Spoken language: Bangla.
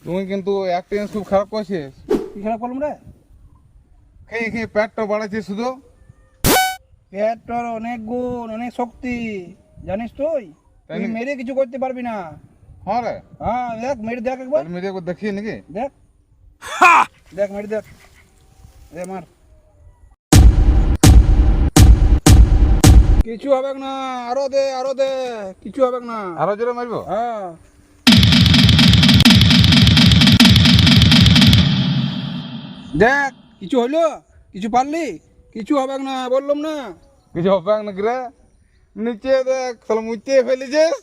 তুমি কিন্তু অ্যাক্টিং খুব খারাপ করছিস। কি খারাপ করলাম রে? খেয়ে খেয়ে পেটটা বাড়াচ্ছিস শুধু। পেট তোর অনেক গুণ, অনেক শক্তি, জানিস তুই? তাই তুই নাকি? মেরে কিছু করতে পারবি না। হ্যাঁ রে, হ্যাঁ দেখ, মেরে দেখ একবার। তাহলে মেরে একবার দেখিয়ে নাকি? দেখ দেখ, মেরে দেখ। দে মার। কিছু হবে না, আরো দে, আরো দে, কিছু হবে না। আরো জোরে মারবো? হ্যাঁ দেখ, কিছু হইলো? কিছু পারলি? কিছু হবে না বললাম না। কিছু হবে নাকি রে? নিচে দেখ, তাহলে মুচে ফেলেছিস।